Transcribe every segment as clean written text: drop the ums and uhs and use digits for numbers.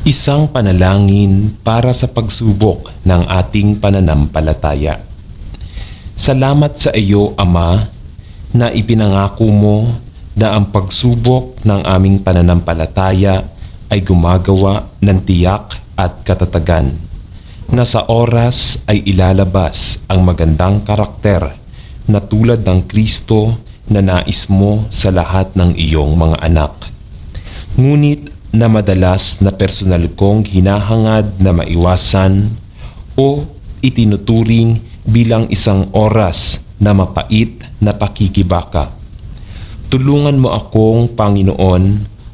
Isang panalangin para sa pagsubok ng ating pananampalataya. Salamat sa iyo, Ama, na ipinangako mo na ang pagsubok ng aming pananampalataya ay gumagawa ng tiyak at katatagan, na sa oras ay ilalabas ang magandang karakter na tulad ng Kristo na nais mo sa lahat ng iyong mga anak. Ngunit na madalas na personal kong hinahangad na maiwasan o itinuturing bilang isang oras na mapait na pakikibaka. Tulungan mo akong, Panginoon,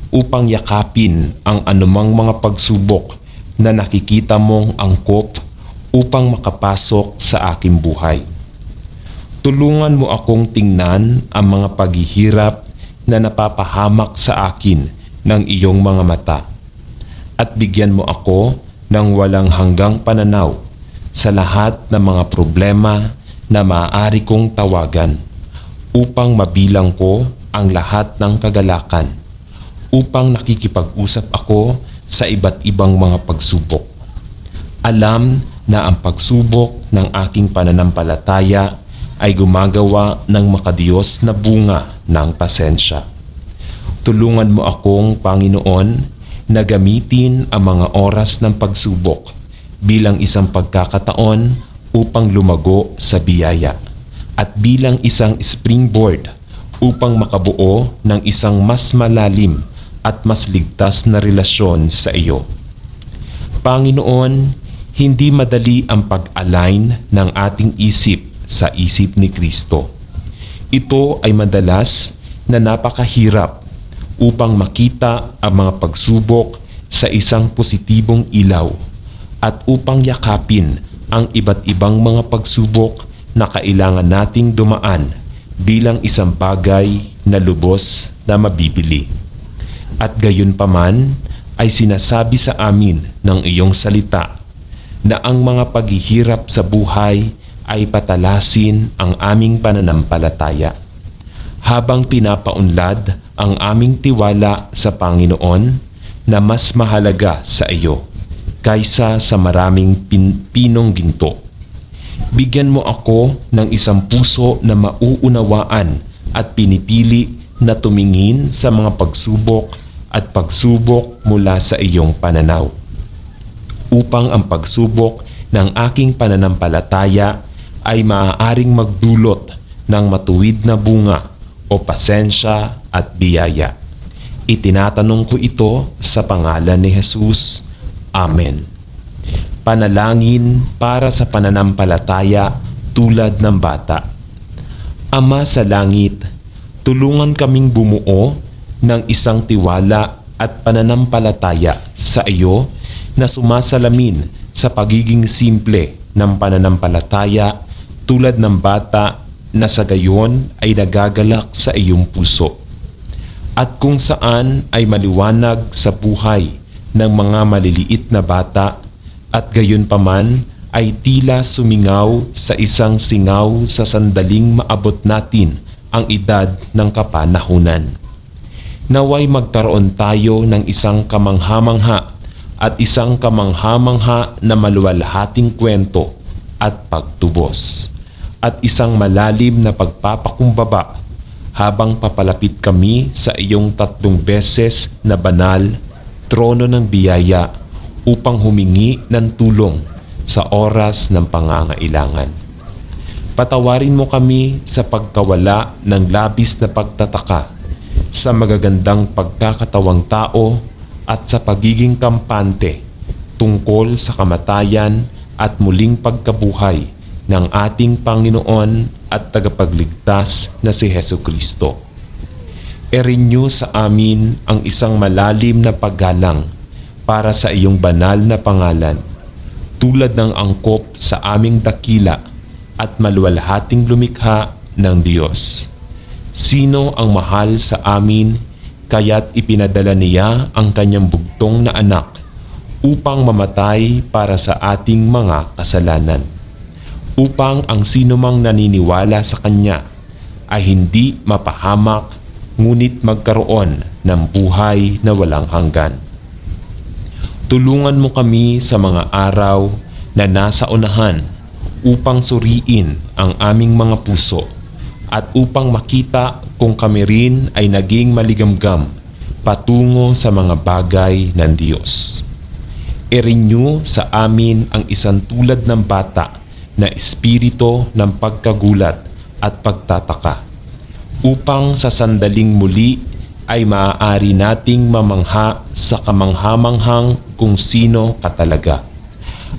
upang yakapin ang anumang mga pagsubok na nakikita mong angkop upang makapasok sa aking buhay. Tulungan mo akong tingnan ang mga paghihirap na napapahamak sa akin ng iyong mga mata, at bigyan mo ako ng walang hanggang pananaw sa lahat ng mga problema na maaari kong tawagan, upang mabilang ko ang lahat ng kagalakan, upang nakikipag-usap ako sa iba't ibang mga pagsubok. Alam na ang pagsubok ng aking pananampalataya ay gumagawa ng makadiyos na bunga ng pasensya. Tulungan mo akong, Panginoon, na gamitin ang mga oras ng pagsubok bilang isang pagkakataon upang lumago sa biyaya at bilang isang springboard upang makabuo ng isang mas malalim at mas ligtas na relasyon sa iyo. Panginoon, hindi madali ang pag-align ng ating isip sa isip ni Kristo. Ito ay madalas na napakahirap upang makita ang mga pagsubok sa isang positibong ilaw at upang yakapin ang iba't ibang mga pagsubok na kailangan nating dumaan bilang isang bagay na lubos na mabibili. At gayunpaman ay sinasabi sa amin ng iyong salita na ang mga paghihirap sa buhay ay patalasin ang aming pananampalataya. Habang pinapaunlad ang aming tiwala sa Panginoon na mas mahalaga sa iyo kaysa sa maraming pinong ginto. Bigyan mo ako ng isang puso na mauunawaan at pinipili na tumingin sa mga pagsubok at pagsubok mula sa iyong pananaw, upang ang pagsubok ng aking pananampalataya ay maaaring magdulot ng matuwid na bunga o pasensya at biyaya. Itinatanong ko ito sa pangalan ni Jesus. Amen. Panalangin para sa pananampalataya tulad ng bata. Ama sa langit, tulungan kaming bumuo ng isang tiwala at pananampalataya sa iyo na sumasalamin sa pagiging simple ng pananampalataya tulad ng bata na sa gayon ay nagagalak sa iyong puso, at kung saan ay maliwanag sa buhay ng mga maliliit na bata, at gayon paman ay tila sumingaw sa isang singaw sa sandaling maabot natin ang edad ng kapanahunan. Naway magkaroon tayo ng isang kamangha-mangha at isang kamangha-mangha na maluwalhating kwento at pagtubos, at isang malalim na pagpapakumbaba habang papalapit kami sa iyong 3 beses na banal trono ng biyaya upang humingi ng tulong sa oras ng pangangailangan. Patawarin mo kami sa pagkawala ng labis na pagtataka sa magagandang pagkakatawang tao at sa pagiging kampante tungkol sa kamatayan at muling pagkabuhay ng ating Panginoon at tagapagligtas na si Hesukristo. I-renew sa amin ang isang malalim na paggalang para sa iyong banal na pangalan, tulad ng angkop sa aming dakila at maluwalhating lumikha ng Diyos. Sino ang mahal sa amin, kaya't ipinadala niya ang kanyang bugtong na anak upang mamatay para sa ating mga kasalanan, upang ang sinumang naniniwala sa Kanya ay hindi mapahamak ngunit magkaroon ng buhay na walang hanggan. Tulungan mo kami sa mga araw na nasa unahan upang suriin ang aming mga puso at upang makita kung kami rin ay naging maligamgam patungo sa mga bagay ng Diyos. I-renew sa amin ang isang tulad ng bata na espiritu ng pagkagulat at pagtataka, upang sa sandaling muli ay maaari nating mamangha sa kamanghamanghang kung sino ka talaga,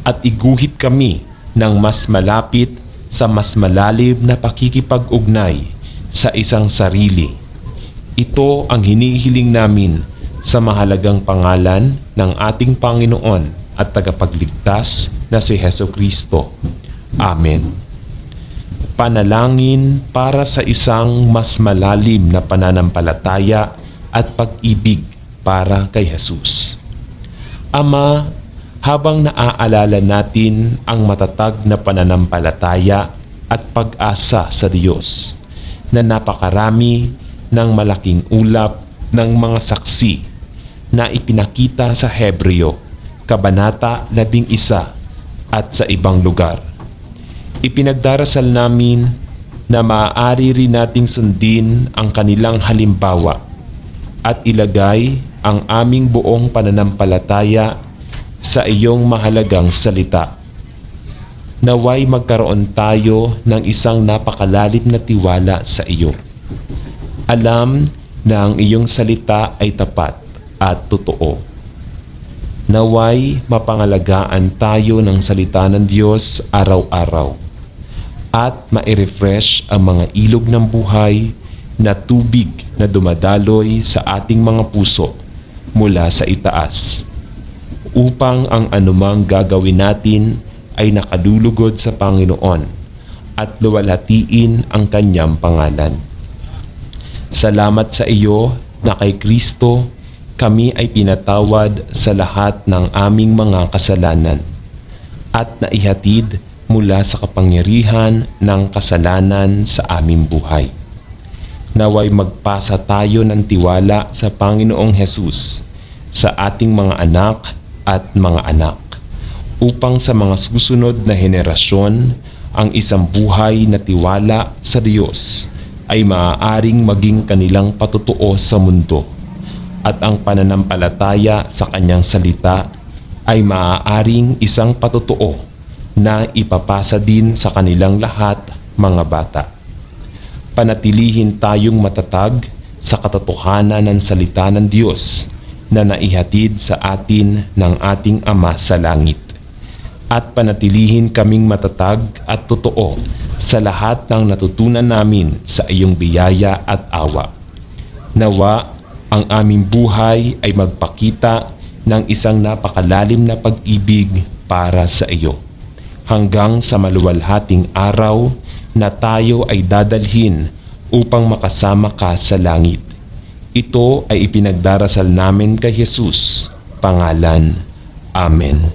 at iguhit kami ng mas malapit sa mas malalim na pakikipag-ugnay sa isang sarili. Ito ang hinihiling namin sa mahalagang pangalan ng ating Panginoon at tagapagligtas na si Hesukristo. Amen. Panalangin para sa isang mas malalim na pananampalataya at pag-ibig para kay Jesus. Ama, habang naaalala natin ang matatag na pananampalataya at pag-asa sa Diyos na napakarami ng malaking ulap ng mga saksi na ipinakita sa Hebreo, Kabanata 11 at sa ibang lugar. Ipinagdarasal namin na maaari rin nating sundin ang kanilang halimbawa at ilagay ang aming buong pananampalataya sa iyong mahalagang salita. Naway magkaroon tayo ng isang napakalalim na tiwala sa iyo. Alam na ang iyong salita ay tapat at totoo. Naway mapangalagaan tayo ng salita ng Diyos araw-araw at ma-refresh ang mga ilog ng buhay na tubig na dumadaloy sa ating mga puso mula sa itaas, upang ang anumang gagawin natin ay nakalulugod sa Panginoon at luwalhatiin ang kanyang pangalan. Salamat sa iyo na kay Kristo kami ay pinatawad sa lahat ng aming mga kasalanan at naihatid mula sa kapangyarihan ng kasalanan sa aming buhay. Naway magpasa tayo ng tiwala sa Panginoong Hesus sa ating mga anak at mga anak, upang sa mga susunod na henerasyon ang isang buhay na tiwala sa Diyos ay maaaring maging kanilang patutuo sa mundo, at ang pananampalataya sa kanyang salita ay maaaring isang patutuo na ipapasa din sa kanilang lahat, mga bata. Panatilihin tayong matatag sa katotohanan ng salita ng Diyos na naihatid sa atin ng ating Ama sa langit, at panatilihin kaming matatag at totoo sa lahat ng natutunan namin sa iyong biyaya at awa. Nawa ang aming buhay ay magpakita ng isang napakalalim na pag-ibig para sa iyo, hanggang sa maluwalhating araw na tayo ay dadalhin upang makasama ka sa langit. Ito ay ipinagdarasal namin kay Jesus, pangalan. Amen.